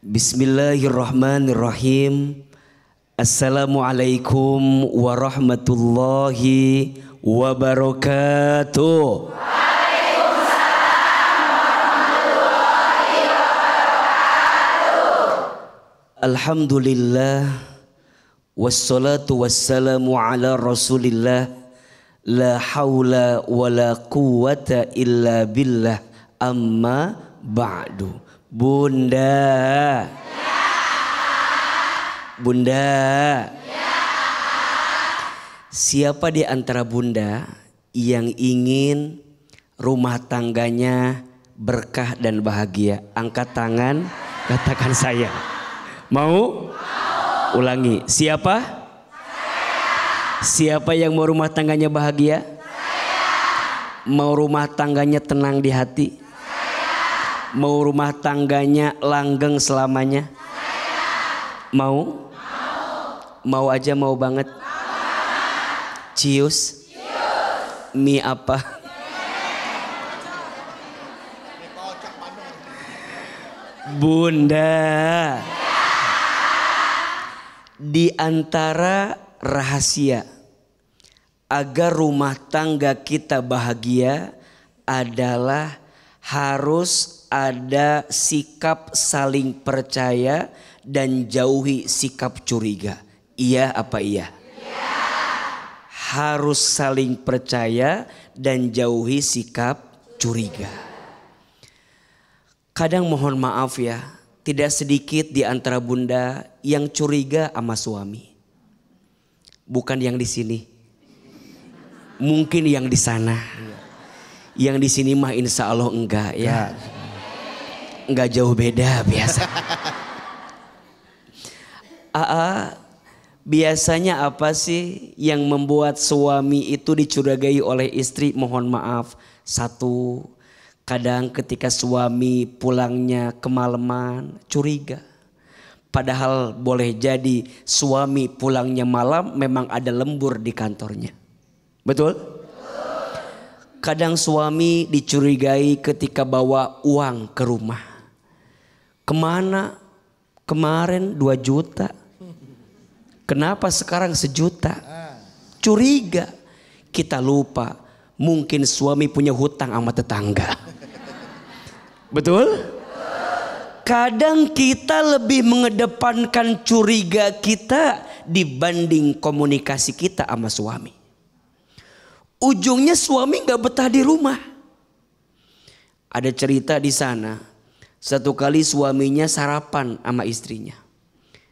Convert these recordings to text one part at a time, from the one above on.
Bismillahirrahmanirrahim. Assalamualaikum warahmatullahi wabarakatuh. Alhamdulillah wassalatu wassalamu ala rasulillah. La haula wa la quwata illa billah. Amma ba'du. Bunda, Bunda, siapa di antara bunda yang ingin rumah tangganya berkah dan bahagia? Angkat tangan, katakan saya. Mau? Ulangi. Siapa? Siapa yang mau rumah tangganya bahagia? Mau rumah tangganya tenang di hati? Mau rumah tangganya langgeng selamanya? Mau? Mau aja, mau banget. Cius? Mie apa? Bunda, di antara rahasia agar rumah tangga kita bahagia adalah harus ada sikap saling percaya dan jauhi sikap curiga. Iya apa iya? Iya. Harus saling percaya dan jauhi sikap curiga. Kadang mohon maaf ya, tidak sedikit di antara bunda yang curiga sama suami. Bukan yang di sini. Mungkin yang di sana. Yang di sini mah insya Allah enggak ya. Enggak jauh beda biasa. Biasanya apa sih yang membuat suami itu dicurigai oleh istri? Mohon maaf. Satu, kadang ketika suami pulangnya kemalaman curiga. Padahal boleh jadi suami pulangnya malam memang ada lembur di kantornya. Betul? Kadang suami dicurigai ketika bawa uang ke rumah. Kemana? Kemarin 2 juta. Kenapa sekarang 1 juta? Curiga. Kita lupa. Mungkin suami punya hutang sama tetangga. Betul? Kadang kita lebih mengedepankan curiga kita dibanding komunikasi kita sama suami. Ujungnya suami gak betah di rumah. Ada cerita di sana. Satu kali suaminya sarapan sama istrinya.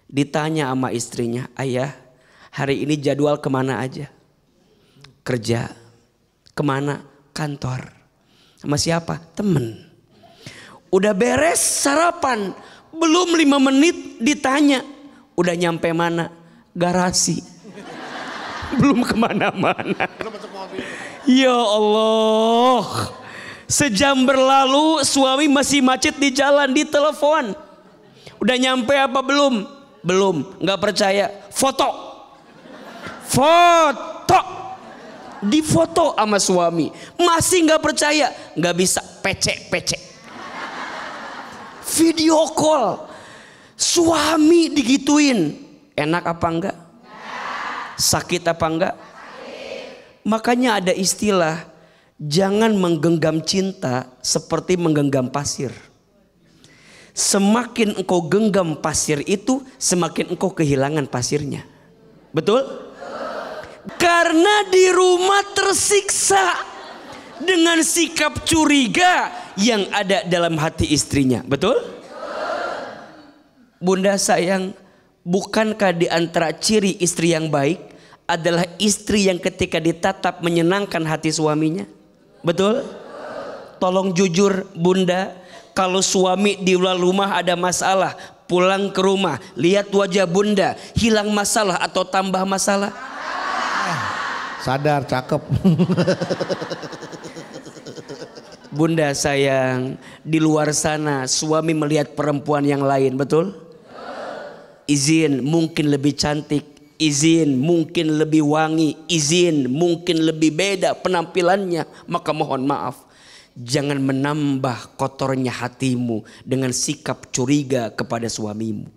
Ditanya sama istrinya, ayah hari ini jadwal kemana aja? Kerja. Kemana? Kantor. Sama siapa? Temen. Udah beres sarapan. Belum 5 menit ditanya. Udah nyampe mana? Garasi. Belum kemana-mana. Ya Allah. Sejam berlalu suami masih macet di jalan, di telepon. Udah nyampe apa belum? Belum. Gak percaya. Foto. Foto. Difoto sama suami. Masih gak percaya. Gak bisa. Pecek. Video call. Suami digituin. Enak apa enggak? Sakit apa enggak? Makanya ada istilah. Jangan menggenggam cinta seperti menggenggam pasir. Semakin engkau genggam pasir itu, semakin engkau kehilangan pasirnya. Betul? Karena di rumah tersiksa dengan sikap curiga yang ada dalam hati istrinya. Betul? Bunda sayang, bukankah di antara ciri istri yang baik adalah istri yang ketika ditatap menyenangkan hati suaminya? Betul? Tolong jujur bunda, kalau suami di luar rumah ada masalah, pulang ke rumah, lihat wajah bunda, hilang masalah atau tambah masalah? Sadar, cakep. Bunda sayang, di luar sana suami melihat perempuan yang lain, betul? Izin mungkin lebih cantik. Izin mungkin lebih wangi, izin mungkin lebih beda penampilannya, maka mohon maaf, Jangan menambah kotornya hatimu dengan sikap curiga kepada suamimu.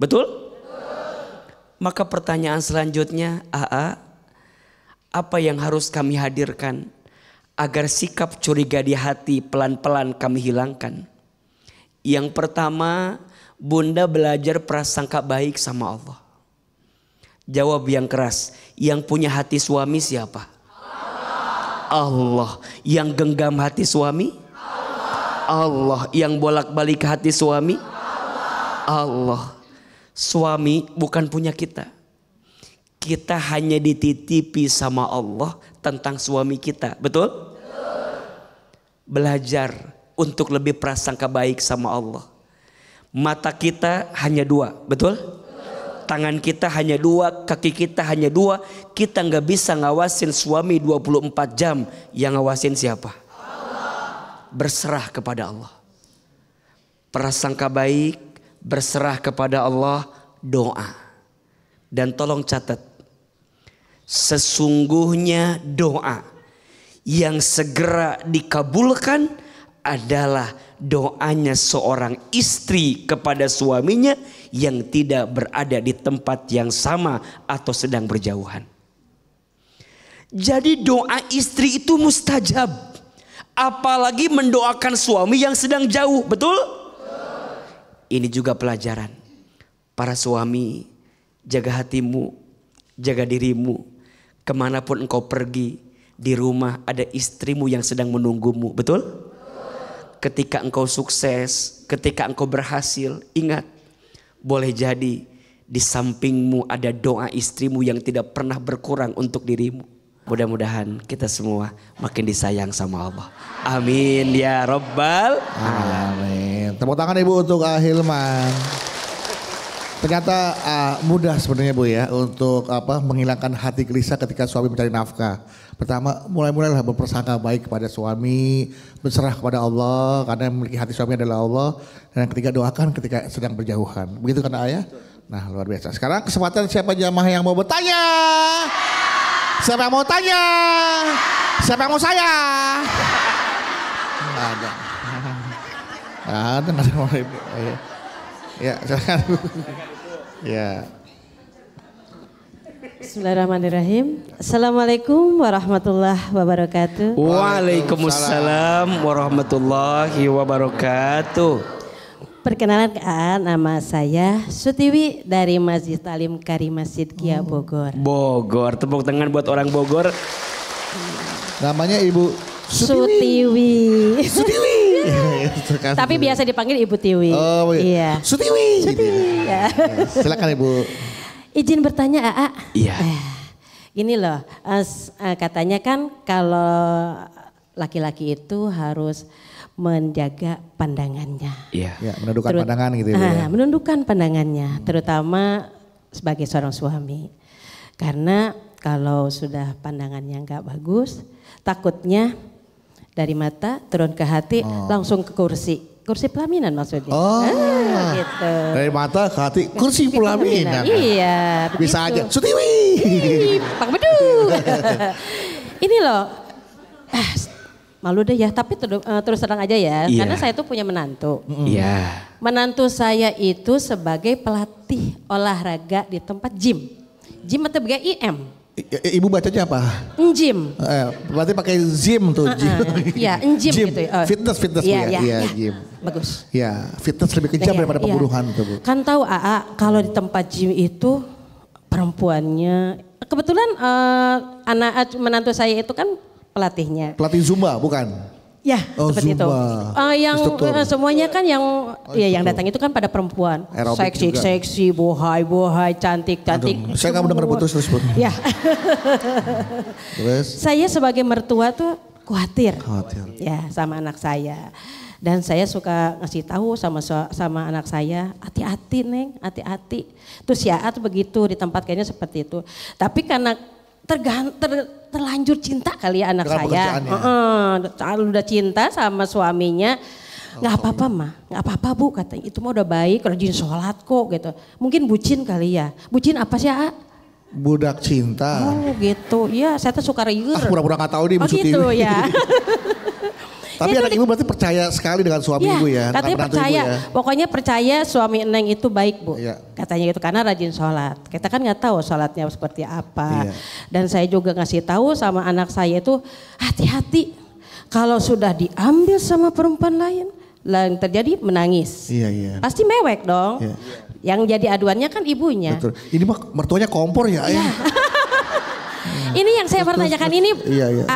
Betul? Maka pertanyaan selanjutnya, apa yang harus kami hadirkan agar sikap curiga di hati pelan-pelan kami hilangkan? Yang pertama, Bunda belajar prasangka baik sama Allah. Jawab yang keras, yang punya hati suami siapa? Allah. Yang genggam hati suami? Allah. Yang bolak-balik hati suami? Allah. Suami bukan punya kita. Kita hanya dititipi sama Allah tentang suami kita. Betul? Belajar untuk lebih prasangka baik sama Allah. Mata kita hanya dua. Betul? Tangan kita hanya dua, kaki kita hanya dua. Kita nggak bisa ngawasin suami 24 jam. Yang ngawasin siapa? Allah. Berserah kepada Allah. Prasangka baik, berserah kepada Allah, doa. Dan tolong catat, sesungguhnya doa yang segera dikabulkan adalah doanya seorang istri kepada suaminya yang tidak berada di tempat yang sama atau sedang berjauhan. Jadi doa istri itu mustajab. Apalagi mendoakan suami yang sedang jauh. Betul? Ini juga pelajaran. Para suami, jaga hatimu, jaga dirimu. Kemanapun engkau pergi, di rumah ada istrimu yang sedang menunggumu. Betul? Ketika engkau sukses, ketika engkau berhasil, ingat, boleh jadi di sampingmu ada doa istrimu yang tidak pernah berkurang untuk dirimu. Mudah-mudahan kita semua makin disayang sama Allah. Amin ya Rabbal Alamin. Tepuk tangan Ibu untuk Hilman. Ternyata mudah sebenarnya Bu ya untuk menghilangkan hati gelisah ketika suami mencari nafkah. Pertama, mulailah berprasangka baik kepada suami, berserah kepada Allah karena yang memiliki hati suami adalah Allah. Dan yang ketiga, doakan ketika sedang berjauhan. Begitu kan Ayah? Nah, luar biasa. Sekarang kesempatan siapa jamaah yang mau bertanya? Siapa yang mau tanya? Siapa yang mau saya? Nggak ada. Nggak ada mau Ibu. Ya, silakan. Ya. Bismillahirrahmanirrahim. Assalamualaikum warahmatullahi wabarakatuh. Waalaikumsalam warahmatullahi wabarakatuh. Perkenalan nama saya Sutiwi dari Masjid Talim Karimah Sidqiyah Bogor. Bogor, tepuk tangan buat orang Bogor. Namanya Ibu Sutiwi. Sutiwi. Tapi biasa dipanggil Ibu Tiwi. Oh iya. Sutiwi. Sutiwi. Ya. Silakan Ibu. Izin bertanya Aa. Iya. Gini loh, katanya kan kalau laki-laki itu harus menjaga pandangannya. Iya. Ya, menundukkan pandangan gitu ya. Menundukkan pandangannya, terutama sebagai seorang suami. Karena kalau sudah pandangannya nggak bagus, takutnya dari mata turun ke hati langsung ke kursi. Kursi pelaminan maksudnya. Gitu. Dari mata ke hati kursi pelaminan. Iya. Bisa begitu. aja. Sutiwi. Pak Bedu. Ini loh. Malu deh ya, tapi terus terang aja ya. Iya. Karena saya tuh punya menantu. Iya. Menantu saya itu sebagai pelatih olahraga di tempat gym. Gym atau GIM? Ibu bacanya apa? Gym. Berarti pakai gym tuh. Iya, gym gitu. Fitness Bu ya. Iya, gym. Bagus. Ya, fitness lebih kejam daripada pembunuhan tuh Bu. Kan tahu AA kalau di tempat gym itu perempuannya, kebetulan menantu saya itu kan pelatihnya. Pelatih Zumba bukan? Ya, seperti Zumba. itu. Yang semuanya kan yang yang datang itu kan pada perempuan. Seksi, bohai, cantik. Saya nggak mau dengar putus terus Bu. Ya. Terus? Saya sebagai mertua tuh khawatir. Ya, sama anak saya. Dan saya suka ngasih tahu sama anak saya, hati-hati Neng, hati-hati. Terus ya begitu di tempat kayaknya seperti itu. Tapi karena terlanjur cinta kali ya anak saya. Udah cinta sama suaminya. Nggak apa-apa mah, nggak apa-apa Bu katanya. Itu mah udah baik, rajin sholat kok gitu. Mungkin bucin kali ya. Bucin apa sih A? Budak cinta. Oh gitu, iya saya tuh suka riur. Pura-pura nggak tahu nih Bu Sutiwi. Gitu ya. Tapi anak ibu berarti percaya sekali dengan suami ibu ya? Katanya percaya, pokoknya percaya suami Neng itu baik Bu. Iya. Katanya gitu karena rajin sholat. Kita kan nggak tahu sholatnya seperti apa. Iya. Dan saya juga ngasih tahu sama anak saya itu hati-hati. Kalau sudah diambil sama perempuan lain, yang terjadi menangis. Iya. Pasti mewek dong. Iya. Yang jadi aduannya kan ibunya. Betul. Ini mah mertuanya kompor ya. Iya. Ini yang saya pertanyakan ini, Iya.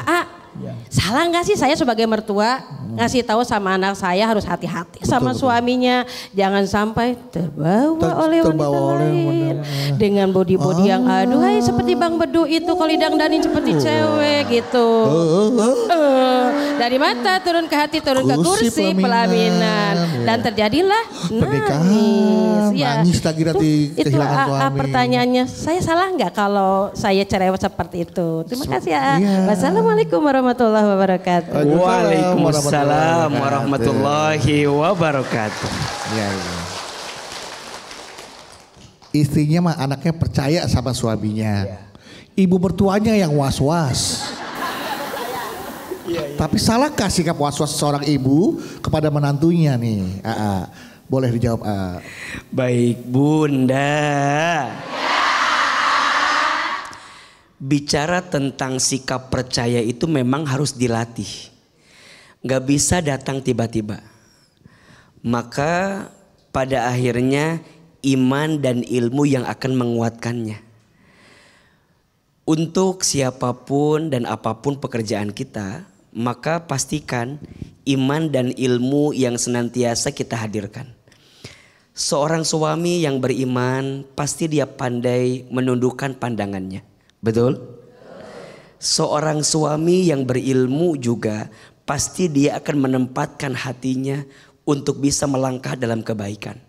salah nggak sih saya sebagai mertua ngasih tahu sama anak saya harus hati-hati sama suaminya, jangan sampai terbawa oleh wanita lain dengan body yang aduhai seperti Bang Bedu itu kalau didangdanin seperti cewek gitu. Dari mata turun ke hati, turun ke kursi pelaminan dan terjadilah pernikahan. Nangis lagi nanti kehilangan suami. Pertanyaannya, saya salah nggak kalau saya cerewet seperti itu? Terima kasih ya. Wassalamualaikum warahmatullahi wabarakatuh. Waalaikumsalam warahmatullahi wabarakatuh. Ya. Istrinya mah anaknya percaya sama suaminya. Ibu mertuanya yang was-was. Tapi salahkah sikap was-was seorang ibu kepada menantunya nih? Boleh dijawab. Baik Bunda. Bicara tentang sikap percaya itu memang harus dilatih. Gak bisa datang tiba-tiba. Maka pada akhirnya iman dan ilmu yang akan menguatkannya. Untuk siapapun dan apapun pekerjaan kita, maka pastikan iman dan ilmu yang senantiasa kita hadirkan. Seorang suami yang beriman pasti dia pandai menundukkan pandangannya. Betul? Seorang suami yang berilmu juga pasti dia akan menempatkan hatinya untuk bisa melangkah dalam kebaikan.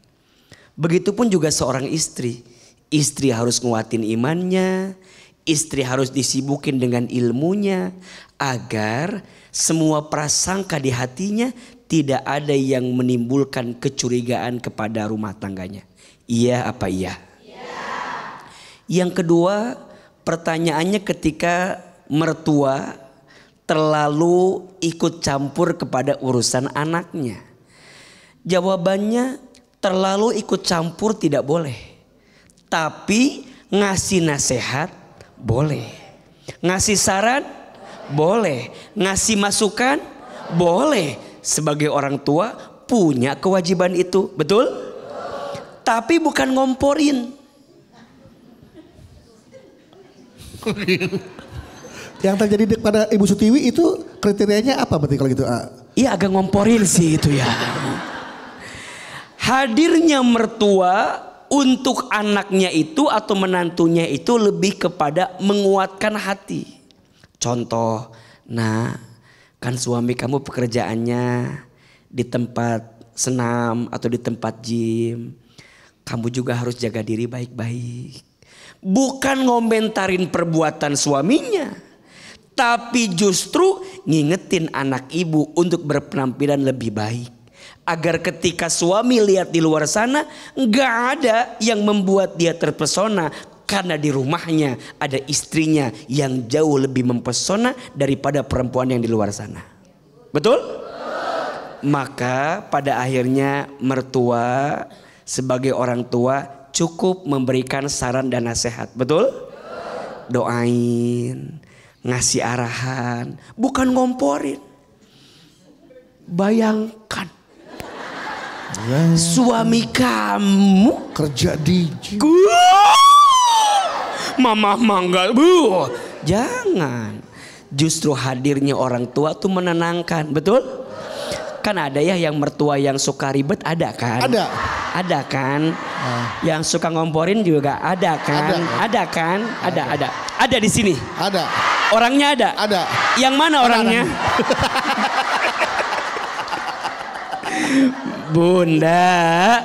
Begitupun juga seorang istri. Istri harus nguatin imannya, istri harus disibukin dengan ilmunya agar semua prasangka di hatinya tidak ada yang menimbulkan kecurigaan kepada rumah tangganya. Iya apa iya? Yang kedua, pertanyaannya ketika mertua terlalu ikut campur kepada urusan anaknya. Jawabannya terlalu ikut campur tidak boleh. Tapi ngasih nasihat boleh. Ngasih saran boleh. Ngasih masukan boleh. Sebagai orang tua punya kewajiban itu. Betul? Tapi bukan ngomporin. Yang terjadi pada Ibu Sutiwi itu kriterianya apa berarti kalau gitu? Iya agak ngomporin sih itu ya. Hadirnya mertua untuk anaknya itu atau menantunya itu lebih kepada menguatkan hati. Contoh, nah kan suami kamu pekerjaannya di tempat senam atau di tempat gym. Kamu juga harus jaga diri baik-baik. Bukan ngomentarin perbuatan suaminya. Tapi justru ngingetin anak ibu untuk berpenampilan lebih baik. Agar ketika suami lihat di luar sana gak ada yang membuat dia terpesona. Karena di rumahnya ada istrinya yang jauh lebih mempesona daripada perempuan yang di luar sana. Betul? Maka pada akhirnya mertua sebagai orang tua cukup memberikan saran dan nasihat. Betul? Doain, ngasih arahan, bukan ngomporin. Bayangkan suami kamu kerja di mama mangga bu. Jangan. Justru hadirnya orang tua tuh menenangkan. Betul? Kan ada ya yang mertua yang suka ribet, ada kan? Ada kan? Yang suka ngomporin juga ada kan? Ada kan? Ada di sini. Ada. Orangnya ada? Ada. Yang mana orangnya? Bunda,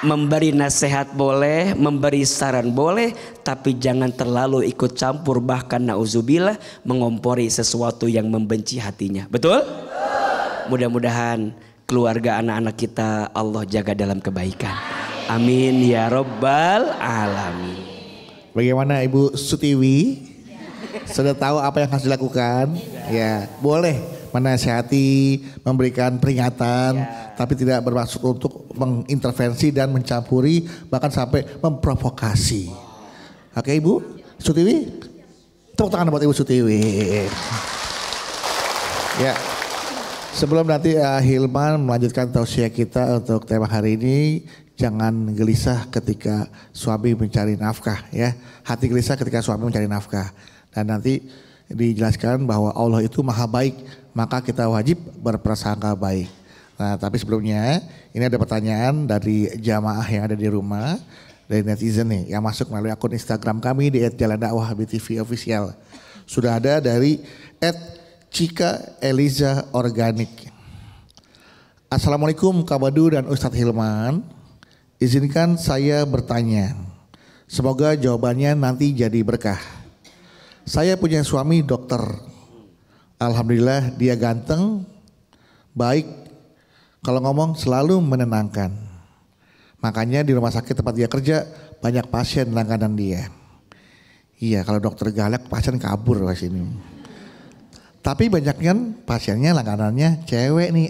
memberi nasihat boleh, memberi saran boleh, tapi jangan terlalu ikut campur, bahkan nauzubillah mengompori sesuatu yang membenci hatinya. Betul? Mudah-mudahan keluarga anak-anak kita Allah jaga dalam kebaikan. Amin ya rabbal alamin. Bagaimana Ibu Sutiwi? Sudah tahu apa yang harus dilakukan? Ya, boleh menasihati, memberikan peringatan, tapi tidak bermaksud untuk mengintervensi dan mencampuri, bahkan sampai memprovokasi. Oke Ibu Sutiwi? Tepuk tangan buat Ibu Sutiwi. Ya, sebelum nanti Hilman melanjutkan tausiah kita untuk tema hari ini, jangan gelisah ketika suami mencari nafkah ya. Hati gelisah ketika suami mencari nafkah. Dan nanti dijelaskan bahwa Allah itu maha baik, maka kita wajib berprasangka baik. Nah tapi sebelumnya ini ada pertanyaan dari jamaah yang ada di rumah, dari netizen nih yang masuk melalui akun Instagram kami di @jalandakwah_btv_official. Sudah ada dari @Cika Eliza Organik. Assalamualaikum Kak Badu dan Ustadz Hilman. Izinkan saya bertanya. Semoga jawabannya nanti jadi berkah. Saya punya suami dokter. Alhamdulillah dia ganteng, baik, kalau ngomong selalu menenangkan. Makanya di rumah sakit tempat dia kerja banyak pasien langganan dia. Iya kalau dokter galak pasien kabur ke sini. Tapi banyaknya pasiennya langganannya cewek nih.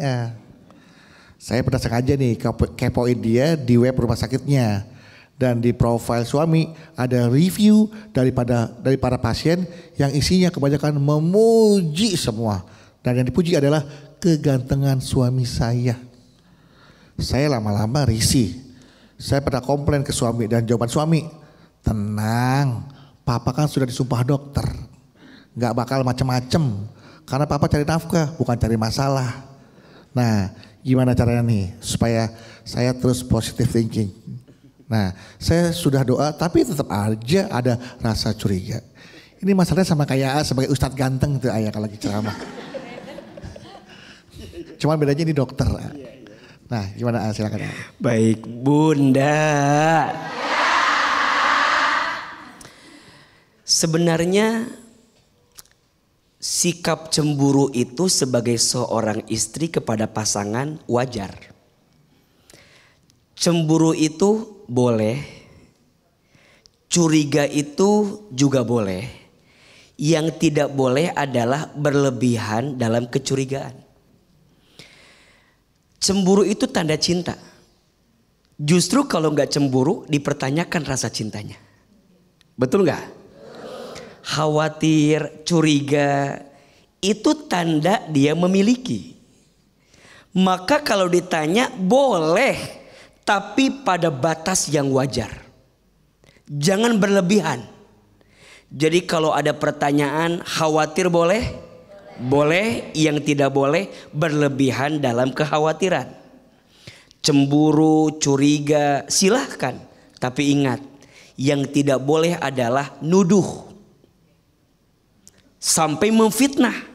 Saya pernah sengaja nih kepoin dia di web rumah sakitnya. Dan di profil suami ada review dari para pasien yang isinya kebanyakan memuji semua. Dan yang dipuji adalah kegantengan suami saya. Saya lama-lama risih. Saya pernah komplain ke suami dan jawaban suami, tenang, papa kan sudah disumpah dokter. Gak bakal macem-macem. Karena papa cari nafkah bukan cari masalah. Nah gimana caranya nih supaya saya terus positive thinking. Nah saya sudah doa tapi tetap aja ada rasa curiga. Ini masalahnya sama kayak sebagai ustadz ganteng tuh ayah kalau lagi ceramah. Cuman bedanya ini dokter. Nah gimana silakan. Baik Bunda. Sebenarnya sikap cemburu itu sebagai seorang istri kepada pasangan wajar. Cemburu itu boleh, curiga itu juga boleh. Yang tidak boleh adalah berlebihan dalam kecurigaan. Cemburu itu tanda cinta. Justru kalau nggak cemburu dipertanyakan rasa cintanya. Betul nggak? Khawatir, curiga itu tanda dia memiliki. Maka kalau ditanya boleh, tapi pada batas yang wajar. Jangan berlebihan. Jadi kalau ada pertanyaan khawatir boleh? Boleh. Yang tidak boleh berlebihan dalam kekhawatiran. Cemburu, curiga silahkan. Tapi ingat, yang tidak boleh adalah nuduh. Sampai memfitnah.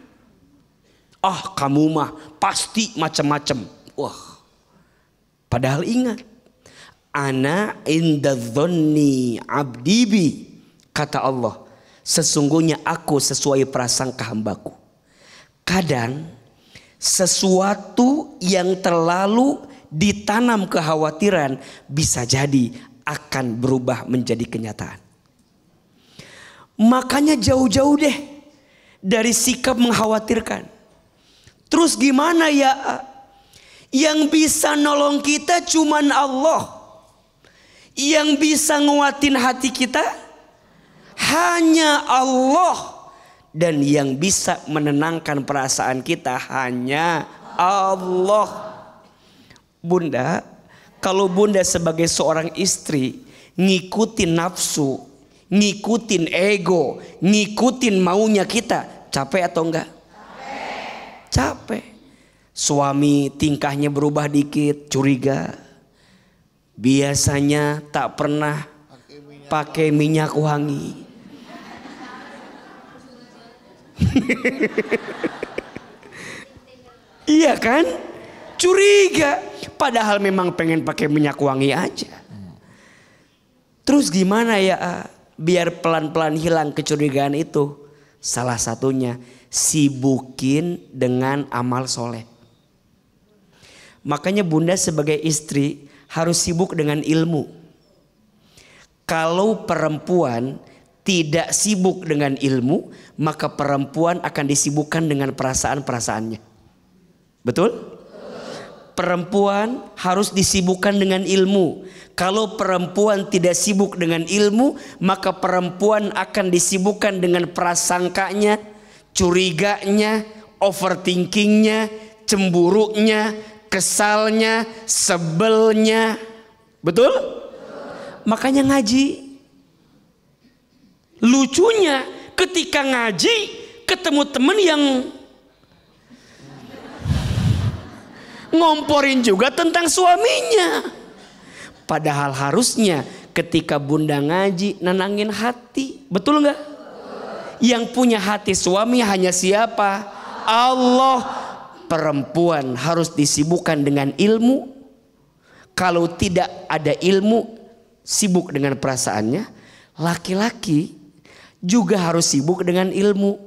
Kamu mah pasti macam-macam. Wah. Padahal ingat, ana inda dhonni abdi bi, kata Allah, sesungguhnya aku sesuai prasangka hambaku. Kadang sesuatu yang terlalu ditanam kekhawatiran bisa jadi akan berubah menjadi kenyataan. Makanya jauh-jauh deh dari sikap mengkhawatirkan. Terus gimana ya? Yang bisa nolong kita cuman Allah. Yang bisa nguatin hati kita hanya Allah. Dan yang bisa menenangkan perasaan kita hanya Allah. Bunda, kalau Bunda sebagai seorang istri ngikutin nafsu, ngikutin ego, ngikutin maunya kita, capek atau enggak? Capek. Suami tingkahnya berubah dikit, curiga. Biasanya tak pernah pakai minyak wangi. Iya kan? Curiga. Padahal memang pengen pakai minyak wangi aja. Terus gimana ya biar pelan-pelan hilang kecurigaan itu? Salah satunya sibukin dengan amal soleh. Makanya Bunda sebagai istri harus sibuk dengan ilmu. Kalau perempuan tidak sibuk dengan ilmu, maka perempuan akan disibukkan dengan perasaan-perasaannya. Betul? Perempuan harus disibukkan dengan ilmu. Kalau perempuan tidak sibuk dengan ilmu, maka perempuan akan disibukkan dengan prasangkanya, curiganya, overthinkingnya, cemburunya, kesalnya, sebelnya. Betul? Makanya ngaji. Lucunya ketika ngaji ketemu temen yang ngomporin juga tentang suaminya. Padahal harusnya ketika bunda ngaji nenangin hati. Betul nggak? Yang punya hati suami hanya siapa? Allah. Perempuan harus disibukkan dengan ilmu. Kalau tidak ada ilmu, sibuk dengan perasaannya. Laki-laki juga harus sibuk dengan ilmu.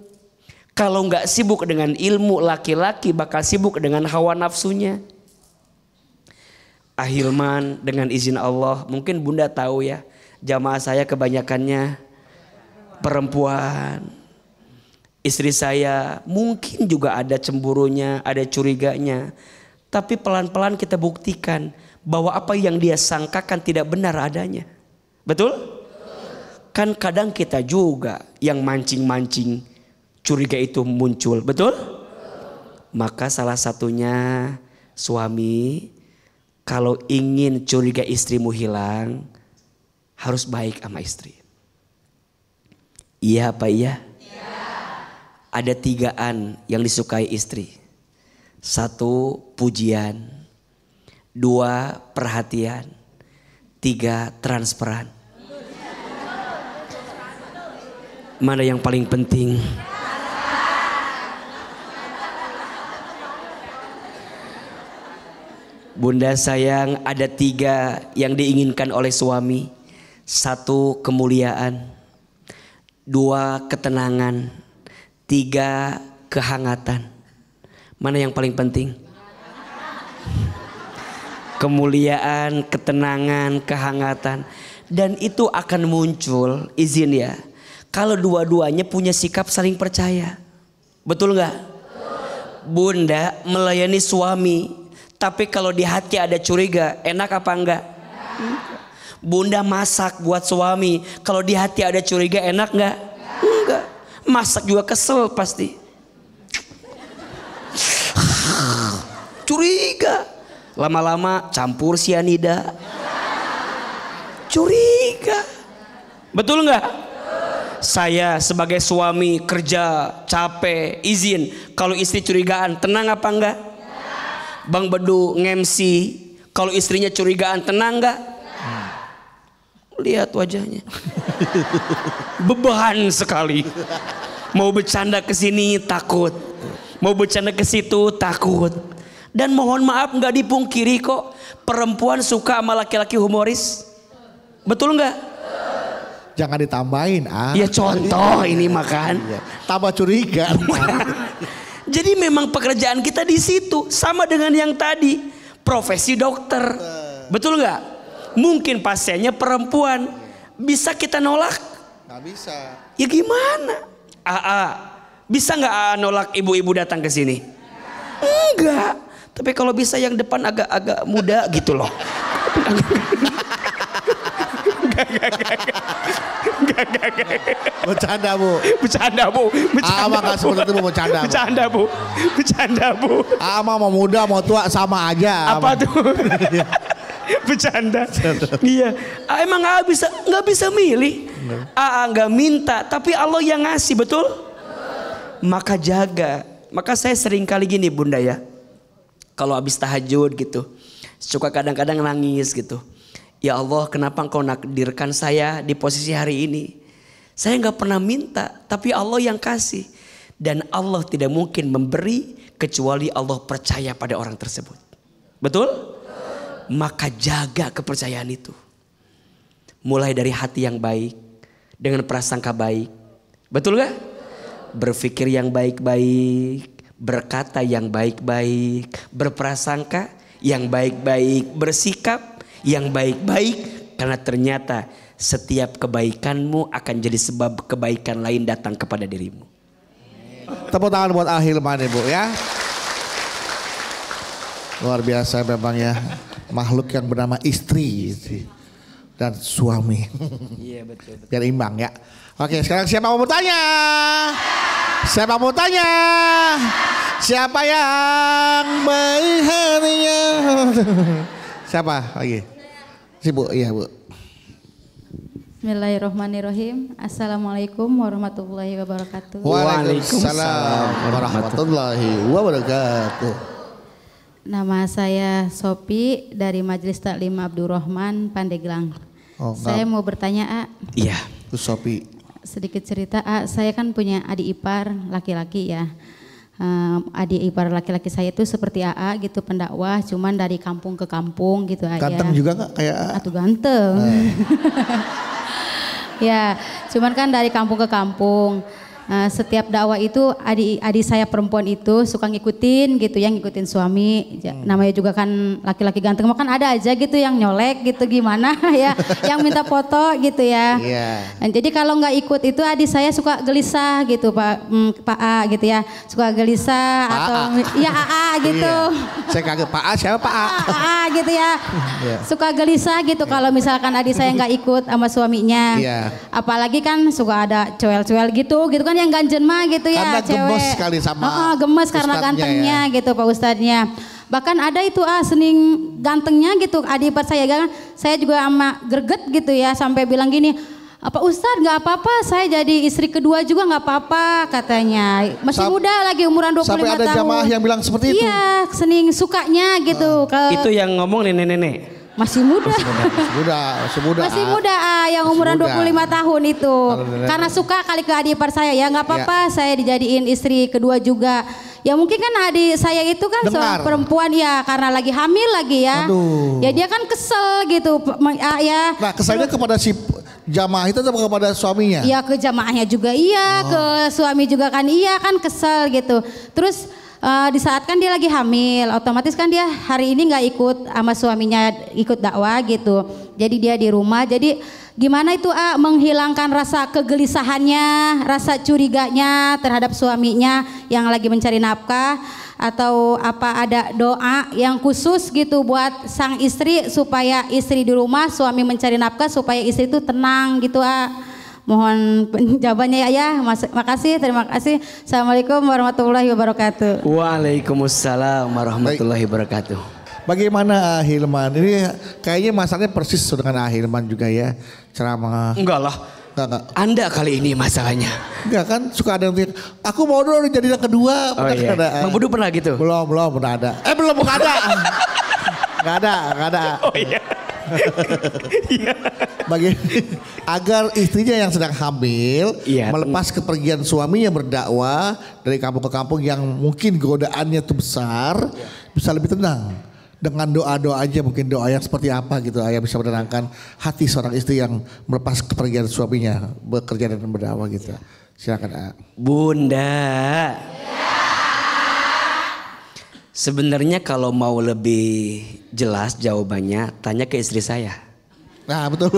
Kalau nggak sibuk dengan ilmu, laki-laki bakal sibuk dengan hawa nafsunya. Ahilman, dengan izin Allah, mungkin bunda tahu ya, jamaah saya kebanyakannya perempuan. Istri saya mungkin juga ada cemburunya, ada curiganya. Tapi pelan-pelan kita buktikan bahwa apa yang dia sangkakan tidak benar adanya. Betul? Kan kadang kita juga yang mancing-mancing curiga itu muncul. Betul? Maka salah satunya suami, kalau ingin curiga istrimu hilang, harus baik sama istri. Iya apa iya? Iya. Ada 3 yang disukai istri. 1, pujian. 2, perhatian. 3, transferan. Mana yang paling penting? Bunda sayang, ada 3 yang diinginkan oleh suami. 1, kemuliaan. 2, ketenangan. 3, kehangatan. Mana yang paling penting? Kemuliaan, ketenangan, kehangatan. Dan itu akan muncul, izin ya, kalau dua-duanya punya sikap saling percaya. Betul nggak? Bunda melayani suami, tapi kalau di hati ada curiga, enak apa enggak? Bunda masak buat suami, kalau di hati ada curiga, enak enggak? Enggak. Masak juga kesel pasti. Curiga. Lama-lama campur sianida. Curiga. Betul enggak? Saya sebagai suami kerja capek, izin. Kalau istri curigaan, tenang apa enggak? Bang Bedu nge-MC, kalau istrinya curigaan, tenang enggak? Lihat wajahnya. Beban sekali. Mau bercanda ke sini takut. Mau bercanda ke situ takut. Dan mohon maaf enggak dipungkiri kok, perempuan suka sama laki-laki humoris. Betul enggak? Jangan ditambahin, ya contoh ini makan. Tambah curiga. Jadi memang pekerjaan kita di situ sama dengan yang tadi, profesi dokter. Betul nggak? Mungkin pasiennya perempuan, bisa kita nolak? Nggak bisa. Ya gimana? Bisa nggak nolak ibu-ibu datang ke sini? Enggak. Tapi kalau bisa yang depan agak-agak muda gitu loh. Bercanda bu. Bercanda bu. Ama gak seperti itu bu, bercanda. Bercanda bu. Bercanda bu. Ama mau muda mau tua sama aja. Apa tuh? Bercanda. Iya. Emang nggak bisa milih. Nggak minta, tapi Allah yang ngasih, betul? Maka jaga. Maka saya sering kali gini bunda ya, kalau habis tahajud gitu, suka kadang-kadang nangis gitu. Ya Allah, kenapa engkau nakdirkan saya di posisi hari ini? Saya nggak pernah minta, tapi Allah yang kasih. Dan Allah tidak mungkin memberi kecuali Allah percaya pada orang tersebut. Betul? Maka jaga kepercayaan itu. Mulai dari hati yang baik, dengan prasangka baik. Betul gak? Berpikir yang baik-baik, berkata yang baik-baik, berprasangka yang baik-baik, bersikap yang baik-baik. Karena ternyata setiap kebaikanmu akan jadi sebab kebaikan lain datang kepada dirimu. Tepuk tangan buat Ahilman Ibu ya. Luar biasa memang ya, makhluk yang bernama istri dan suami. Iya betul. Biar imbang ya. Oke, sekarang siapa mau bertanya? Siapa mau tanya? Siapa yang melihatnya? Siapa lagi? Si Bu, iya Bu. Bismillahirrahmanirrahim. Assalamualaikum warahmatullahi wabarakatuh. Waalaikumsalam warahmatullahi wabarakatuh. Nama saya Sopi dari Majelis Taklim Abdurrahman Pandeglang. Saya mau bertanya, Iya. Bu Sopi. Sedikit cerita, saya kan punya adik ipar laki-laki ya. Adik ipar laki-laki saya itu seperti AA gitu, pendakwah, cuman dari kampung ke kampung gitu aja. Ganteng juga nggak kayak AA? Atuh ganteng. Ya, cuman kan dari kampung ke kampung. Setiap dakwah itu adik saya perempuan itu suka ngikutin gitu ya, ngikutin suami. Namanya juga kan laki-laki ganteng, kan ada aja gitu yang nyolek gitu gimana ya, yang minta foto gitu ya. Yeah. Jadi kalau nggak ikut itu adik saya suka gelisah gitu Pak A gitu ya, suka gelisah atau ya AA gitu. Iya. Saya kaget Pak A, siapa Pak A? AA gitu ya. Yeah. Suka gelisah gitu kalau misalkan adik saya nggak ikut sama suaminya. Yeah. Apalagi kan suka ada cewel-cewel gitu kan yang ganjen mah gitu ya, karena cewek. gemes sekali sama gemes karena gantengnya ya. Gitu Pak Ustadznya. Bahkan ada itu sening gantengnya gitu adik ipar saya kan. Saya juga sama greget gitu ya sampai bilang gini, Pak Ustadz nggak apa-apa, saya jadi istri kedua juga nggak apa-apa katanya. Masih muda lagi umuran 25 tahun. Sampai ada jamaah yang bilang seperti itu. Iya, sening sukanya gitu. Itu yang ngomong nenek-nenek. Masih muda. Masih muda yang umuran 25 tahun itu. Karena suka kali ke adik ipar saya ya, nggak apa-apa saya dijadiin istri kedua juga. Ya mungkin kan adik saya itu kan seorang perempuan ya, karena lagi hamil lagi ya. Aduh. Ya dia kan kesel gitu ya. Nah, keselnya kepada si jamaah itu atau kepada suaminya? Iya, ke jamaahnya juga iya, ke suami juga kan iya, kan kesel gitu. Terus di saat kan dia lagi hamil, otomatis kan dia hari ini nggak ikut sama suaminya ikut dakwah gitu. Jadi dia di rumah. Jadi gimana itu menghilangkan rasa kegelisahannya, rasa curiganya terhadap suaminya yang lagi mencari nafkah, atau apa ada doa yang khusus gitu buat sang istri supaya istri di rumah, suami mencari nafkah supaya istri itu tenang gitu Mohon jawabannya ya. Makasih, terima kasih. Assalamualaikum warahmatullahi wabarakatuh. Waalaikumsalam warahmatullahi wabarakatuh. Bagaimana Ahilman? Ini kayaknya masalahnya persis dengan Ahilman juga ya. Ceramah. Enggak lah. Enggak. Anda kali ini masalahnya. Enggak kan, suka ada yang bilang, aku mau dong jadi yang kedua. Oh iya. Bang Budu pernah gitu? Belum ada. Belum ada. Enggak ada. Oh iya. Agar istrinya yang sedang hamil melepas kepergian suaminya berdakwah dari kampung ke kampung yang mungkin godaannya tuh besar, bisa lebih tenang dengan doa-doa aja, mungkin doa yang seperti apa gitu yang bisa menenangkan hati seorang istri yang melepas kepergian suaminya bekerja dan berdakwah gitu. Silakan Bunda. Sebenarnya kalau mau lebih jelas jawabannya, tanya ke istri saya. Nah betul.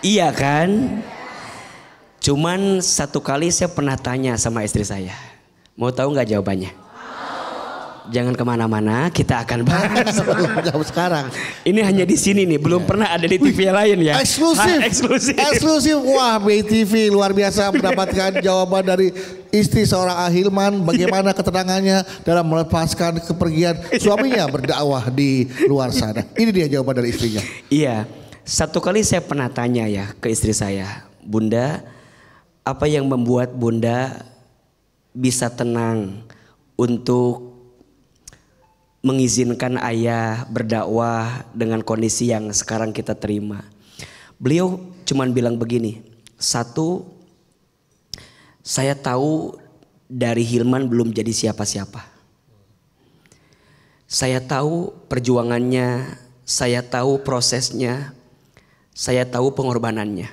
Iya kan? Cuman satu kali saya pernah tanya sama istri saya. Mau tahu nggak jawabannya? Jangan kemana-mana, kita akan bahas. Jawab sekarang. Ini hanya di sini nih, belum pernah ada di TV lain ya. Eksklusif. Wah, BTV luar biasa mendapatkan jawaban dari istri seorang Ahilman. Bagaimana ketenangannya dalam melepaskan kepergian suaminya berdakwah di luar sana. Ini dia jawaban dari istrinya. Iya, satu kali saya pernah tanya ya ke istri saya, Bunda, apa yang membuat Bunda bisa tenang untuk mengizinkan ayah berdakwah dengan kondisi yang sekarang kita terima? Beliau cuman bilang begini, satu, saya tahu dari Hilman belum jadi siapa-siapa. Saya tahu perjuangannya, saya tahu prosesnya, saya tahu pengorbanannya.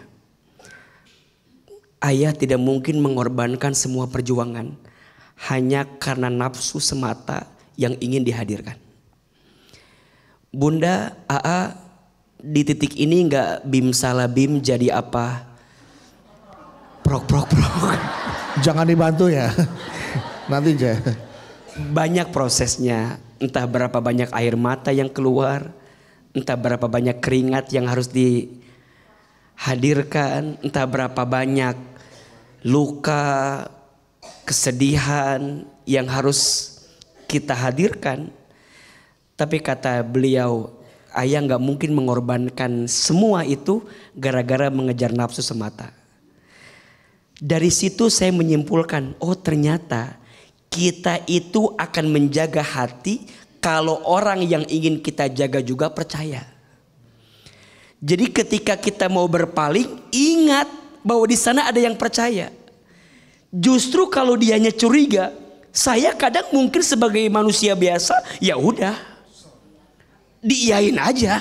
Ayah tidak mungkin mengorbankan semua perjuangan hanya karena nafsu semata yang ingin dihadirkan. Bunda, AA di titik ini nggak bim salah bim jadi apa? Prok. Jangan dibantu ya. Nanti aja. Banyak prosesnya, entah berapa banyak air mata yang keluar, entah berapa banyak keringat yang harus dihadirkan, entah berapa banyak luka, kesedihan yang harus kita hadirkan. Tapi kata beliau, ayah gak mungkin mengorbankan semua itu gara-gara mengejar nafsu semata. Dari situ saya menyimpulkan, oh ternyata kita itu akan menjaga hati kalau orang yang ingin kita jaga juga percaya. Jadi ketika kita mau berpaling, ingat bahwa di sana ada yang percaya. Justru kalau dianya curiga, saya kadang mungkin sebagai manusia biasa, ya udah diiyain aja.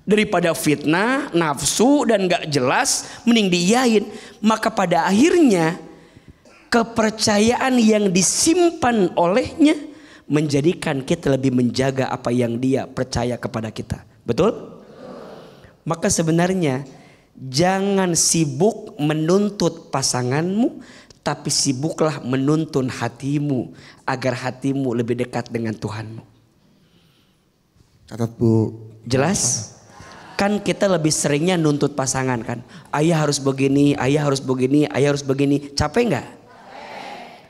Daripada fitnah, nafsu dan gak jelas, mending diiyain. Maka pada akhirnya kepercayaan yang disimpan olehnya menjadikan kita lebih menjaga apa yang dia percaya kepada kita. Betul? Maka sebenarnya jangan sibuk menuntut pasanganmu, tapi sibuklah menuntun hatimu agar hatimu lebih dekat dengan Tuhanmu. Catat Bu. Jelas? Kan kita lebih seringnya nuntut pasangan kan. Ayah harus begini, ayah harus begini, ayah harus begini. Capek nggak?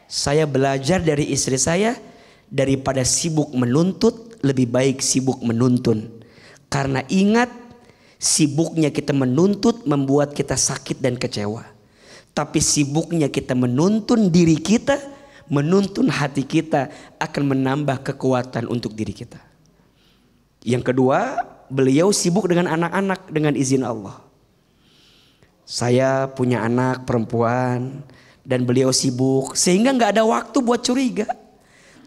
Saya belajar dari istri saya, daripada sibuk menuntut, lebih baik sibuk menuntun. Karena ingat, sibuknya kita menuntut membuat kita sakit dan kecewa. Tapi sibuknya kita menuntun diri kita, menuntun hati kita akan menambah kekuatan untuk diri kita. Yang kedua, beliau sibuk dengan anak-anak dengan izin Allah. Saya punya anak perempuan dan beliau sibuk sehingga gak ada waktu buat curiga.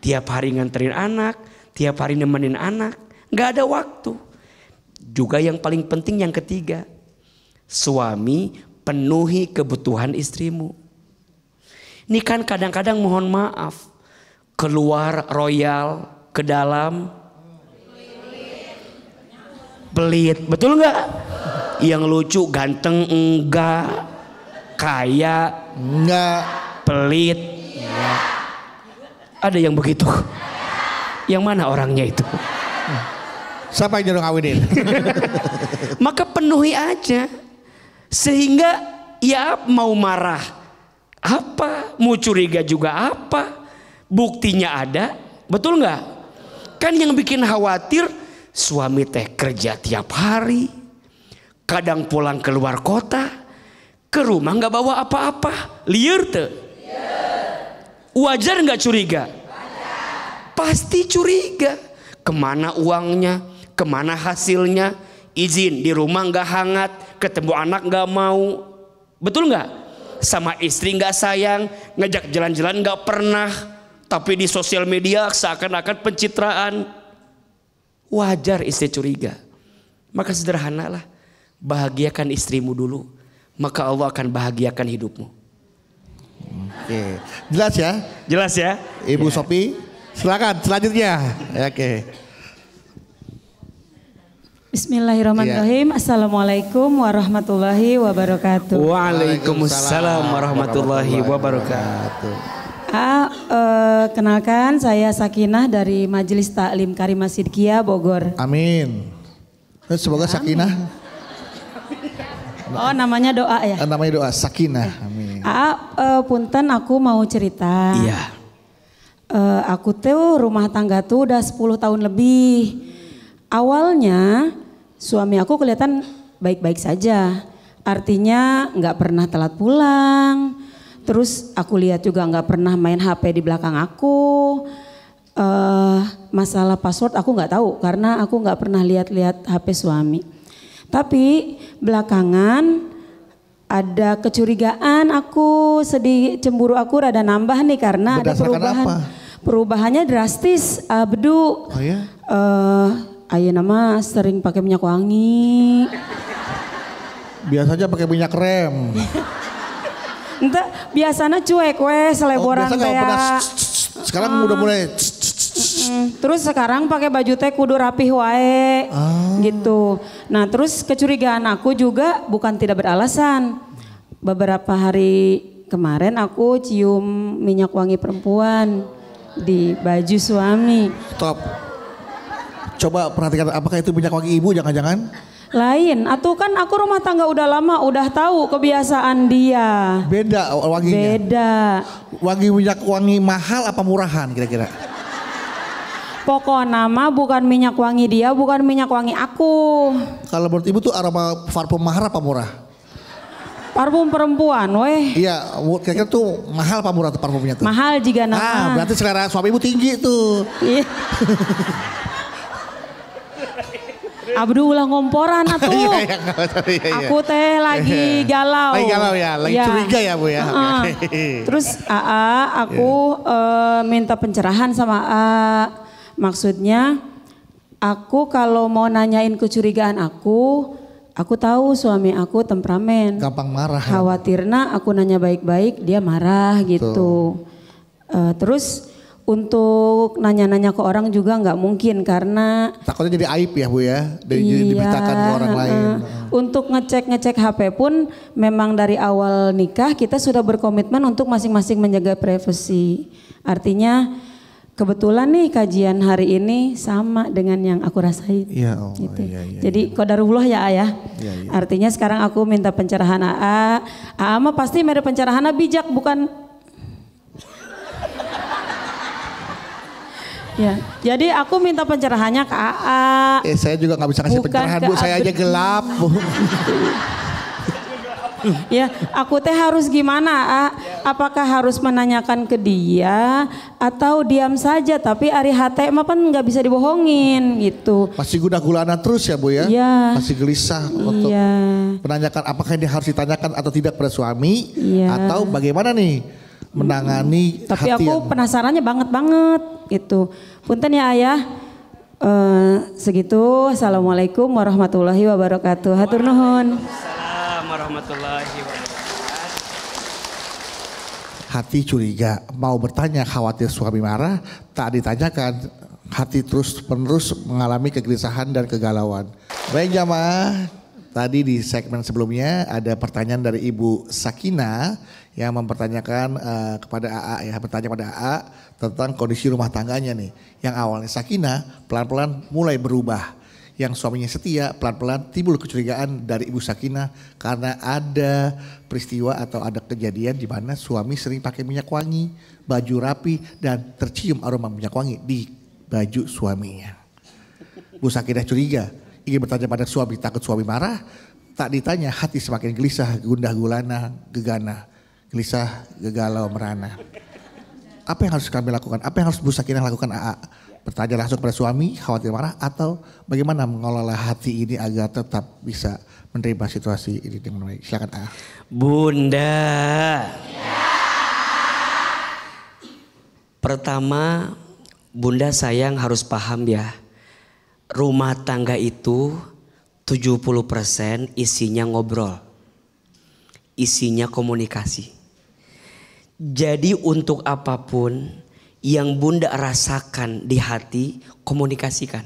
Tiap hari nganterin anak, tiap hari nemenin anak, gak ada waktu. Juga yang paling penting yang ketiga, suami penuhi kebutuhan istrimu. Ini kan kadang-kadang mohon maaf, keluar royal ke dalam pelit, betul nggak? Yang lucu ganteng enggak, kaya Enggak. pelit. Enggak. Ada yang begitu? Yang mana orangnya itu? Siapa yang jodoh ngawinin? Maka penuhi aja, sehingga ya mau marah apa, mau curiga juga apa, buktinya ada, betul nggak? Kan yang bikin khawatir, suami teh kerja tiap hari, kadang pulang keluar kota, ke rumah nggak bawa apa-apa, liar teh. Wajar nggak curiga? Pasti curiga. Kemana uangnya? Kemana hasilnya? Izin di rumah nggak hangat, ketemu anak nggak mau, betul nggak? Sama istri nggak sayang, ngajak jalan-jalan nggak pernah, tapi di sosial media seakan-akan pencitraan. Wajar istri curiga. Maka sederhanalah, bahagiakan istrimu dulu, maka Allah akan bahagiakan hidupmu. Oke, jelas ya? Jelas ya? Ibu Sophie, silakan selanjutnya. Oke. Bismillahirrahmanirrahim. Assalamualaikum warahmatullahi wabarakatuh. Waalaikumsalam warahmatullahi wabarakatuh. Kenalkan saya Sakinah dari Majelis Taklim Karimah Sidqiyah Bogor. Amin. Semoga Sakinah. Oh namanya doa ya? Namanya doa Sakinah. Amin. Punten aku mau cerita. Iya. Aku tuh rumah tangga tuh udah 10 tahun lebih. Awalnya suami aku kelihatan baik-baik saja. Artinya nggak pernah telat pulang. Terus aku lihat juga nggak pernah main HP di belakang aku. Masalah password aku nggak tahu karena aku nggak pernah lihat-lihat HP suami. Tapi belakangan ada kecurigaan, aku sedih, cemburu aku rada nambah nih karena ada perubahan. Apa? Perubahannya drastis, Bedu. Oh ya? Ayo nama sering pakai minyak wangi. Biasanya pakai minyak rem. Entah, biasanya cuek weh seleboran teh. Sekarang udah mulai. Terus sekarang pakai baju teh kudu rapih wae gitu. Nah terus kecurigaan aku juga bukan tidak beralasan. Beberapa hari kemarin aku cium minyak wangi perempuan di baju suami. Stop. Coba perhatikan apakah itu minyak wangi ibu jangan-jangan? Lain, atau kan aku rumah tangga udah lama, udah tahu kebiasaan dia. Beda wanginya? Beda. Minyak wangi mahal apa murahan kira-kira? Pokoknya nama bukan minyak wangi dia, bukan minyak wangi aku. Kalau menurut ibu tuh aroma parfum mahal apa murah? Parfum perempuan, weh. Iya, kira-kira tuh mahal apa murah tuh parfumnya tuh? Mahal juga nama. Berarti selera suami ibu tinggi tuh. Iya. Abdu ulah ngomporan atuh. Iya. Aku teh lagi galau. Lagi galau ya, lagi curiga ya Bu ya. Terus aku minta pencerahan sama maksudnya aku kalau mau nanyain kecurigaan aku tahu suami aku temperamen. Gampang marah. Khawatirna aku nanya baik-baik dia marah gitu. Terus untuk nanya-nanya ke orang juga nggak mungkin karena takutnya jadi aib ya Bu ya, diberitakan ke orang lain. Untuk ngecek HP pun memang dari awal nikah kita sudah berkomitmen untuk masing-masing menjaga privasi. Artinya kebetulan nih kajian hari ini sama dengan yang aku rasain. Iya, gitu. Iya. Jadi qadarullah ya ayah. Iya. Artinya sekarang aku minta pencerahan AA mah pasti mere pencerahan bijak bukan. Ya, jadi aku minta pencerahannya ke AA. Saya juga nggak bisa kasih pencerahan Bu, saya aja gelap Bu. Ya, aku teh harus gimana? Apakah harus menanyakan ke dia atau diam saja? Tapi ari hate mah kan nggak bisa dibohongin gitu. Masih guna-gulana terus ya Bu ya? Iya. Masih gelisah untuk menanyakan apakah ini harus ditanyakan atau tidak pada suami atau bagaimana nih menangani tapi hati aku penasarannya banget gitu. Punten ya ayah. Segitu. Assalamualaikum warahmatullahi wabarakatuh. Hatur nuhun. Assalamualaikum warahmatullahi wabarakatuh. Hati curiga, mau bertanya khawatir suami marah, tak ditanyakan, hati terus menerus mengalami kegelisahan dan kegalauan. Baik jamaah, tadi di segmen sebelumnya ada pertanyaan dari Ibu Sakina yang mempertanyakan kepada AA ya, bertanya kepada AA tentang kondisi rumah tangganya nih. Yang awalnya Sakina pelan-pelan mulai berubah. Yang suaminya setia pelan-pelan timbul kecurigaan dari Ibu Sakina karena ada peristiwa atau ada kejadian di mana suami sering pakai minyak wangi, baju rapi dan tercium aroma minyak wangi di baju suaminya. Bu Sakina curiga, ingin bertanya pada suami, takut suami marah, tak ditanya hati semakin gelisah, gundah gulana, gegana. Gelisah, gegalau, merana. Apa yang harus kami lakukan? Apa yang harus Bu Sakinah lakukan AA? Bertanya langsung pada suami, khawatir marah atau bagaimana mengelola hati ini agar tetap bisa menerima situasi ini dengan baik? Silakan AA. Bunda. Pertama, Bunda sayang harus paham ya. Rumah tangga itu 70% isinya ngobrol. Isinya komunikasi. Jadi untuk apapun yang Bunda rasakan di hati, komunikasikan.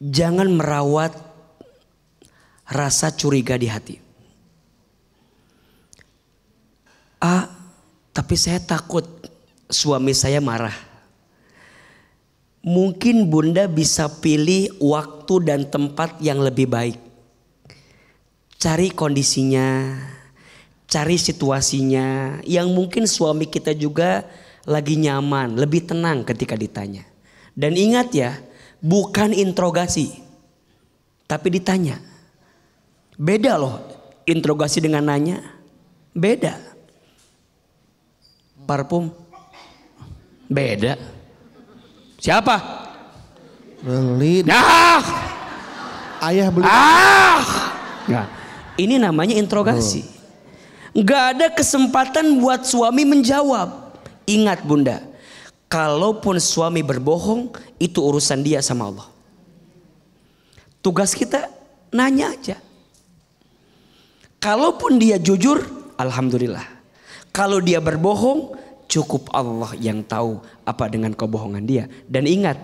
Jangan merawat rasa curiga di hati. Tapi saya takut suami saya marah. Mungkin Bunda bisa pilih waktu dan tempat yang lebih baik. Cari kondisinya. Cari situasinya yang mungkin suami kita juga lagi nyaman, lebih tenang ketika ditanya. Dan ingat ya, bukan interogasi, tapi ditanya. Beda loh, interogasi dengan nanya, beda. Parfum, beda. Siapa? Beli. Ayah beli. Nah, ini namanya interogasi. Gak ada kesempatan buat suami menjawab. Ingat Bunda, kalaupun suami berbohong itu urusan dia sama Allah. Tugas kita nanya aja. Kalaupun dia jujur, alhamdulillah. Kalau dia berbohong, cukup Allah yang tahu apa dengan kebohongan dia. Dan ingat,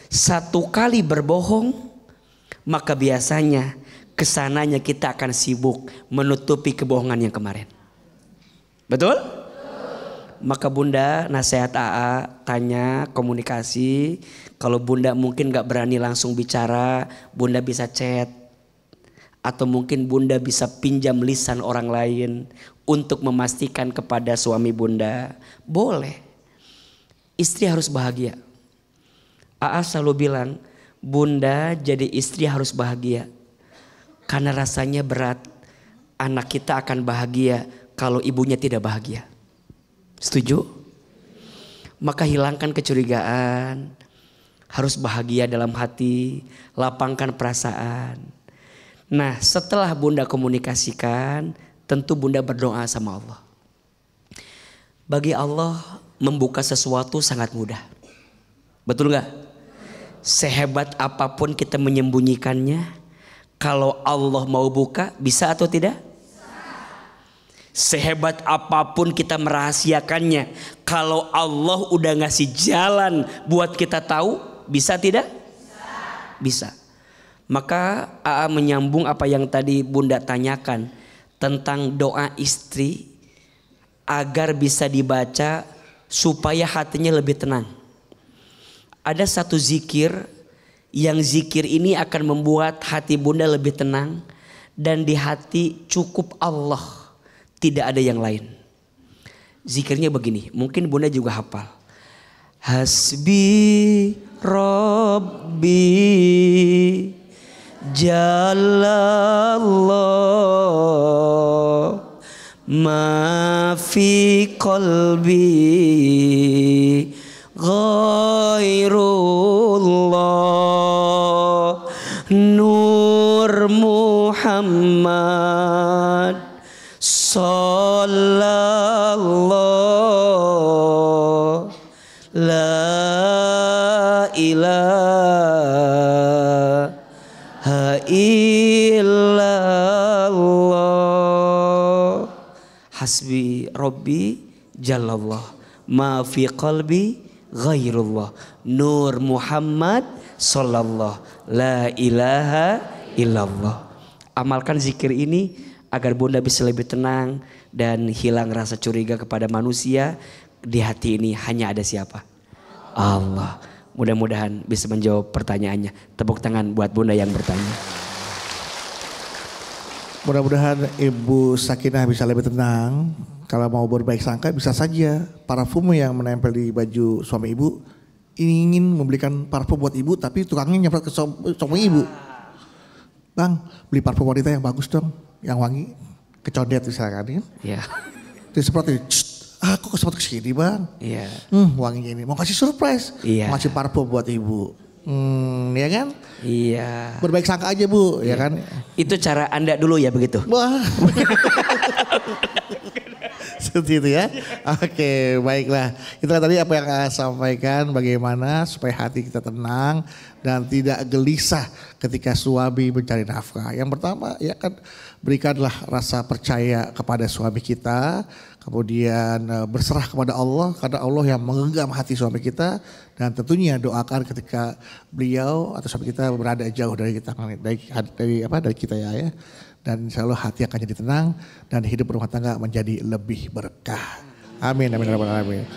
satu kali berbohong maka biasanya kesananya kita akan sibuk menutupi kebohongan yang kemarin. Betul? Maka bunda nasihat AA, tanya, komunikasi. Kalau bunda mungkin gak berani langsung bicara, bunda bisa chat. Atau mungkin bunda bisa pinjam lisan orang lain untuk memastikan kepada suami bunda. Boleh. Istri harus bahagia. AA selalu bilang, bunda jadi istri harus bahagia. Karena rasanya berat, anak kita akan bahagia kalau ibunya tidak bahagia. Setuju? Maka hilangkan kecurigaan, harus bahagia dalam hati, lapangkan perasaan. Nah, setelah bunda komunikasikan, tentu bunda berdoa sama Allah. Bagi Allah membuka sesuatu sangat mudah. Betul gak? Sehebat apapun kita menyembunyikannya, kalau Allah mau buka, bisa atau tidak? Sehebat apapun kita merahasiakannya, kalau Allah udah ngasih jalan buat kita tahu, bisa tidak? Bisa. Maka AA menyambung apa yang tadi bunda tanyakan tentang doa istri agar bisa dibaca supaya hatinya lebih tenang. Ada satu zikir yang zikir ini akan membuat hati bunda lebih tenang dan di hati cukup Allah. Tidak ada yang lain. Zikirnya begini, mungkin bunda juga hafal. Hasbi Rabbi Jalallah ma fi qalbi ghairullah Nur Muhammad Sallallahu la ilaha illallah Hasbi Rabbi Jalallah ma fi qalbi ghairullah Nur Muhammad Sallallahu la ilaha illallah. Amalkan zikir ini agar bunda bisa lebih tenang dan hilang rasa curiga kepada manusia. Di hati ini hanya ada siapa? Allah. Mudah-mudahan bisa menjawab pertanyaannya. Tepuk tangan buat bunda yang bertanya. Mudah-mudahan Ibu Sakinah bisa lebih tenang. Kalau mau berbaik sangka bisa saja parfum yang menempel di baju suami ibu ingin membelikan parfum buat ibu, tapi tukangnya nyemprot ke suami ibu. Bang, beli parfum wanita yang bagus dong, yang wangi, kecondet misalkan. Iya. Disemprotin, aku kesemprot kesini bang. Iya. Wanginya ini, mau kasih surprise, Iya. mau kasih parfum buat ibu. Ya kan? Iya. Berbaik sangka aja bu, ya kan? Itu cara Anda dulu ya begitu? Wah. Seperti itu ya. Oke, baiklah. Itulah tadi apa yang saya sampaikan, bagaimana supaya hati kita tenang dan tidak gelisah ketika suami mencari nafkah. Yang pertama ya kan, berikanlah rasa percaya kepada suami kita, kemudian berserah kepada Allah karena Allah yang menggenggam hati suami kita, dan tentunya doakan ketika beliau atau suami kita berada jauh dari kita, dari kita ya. Dan insya Allah hati akan jadi tenang dan hidup rumah tangga menjadi lebih berkah. Amin, amin, amin, amin.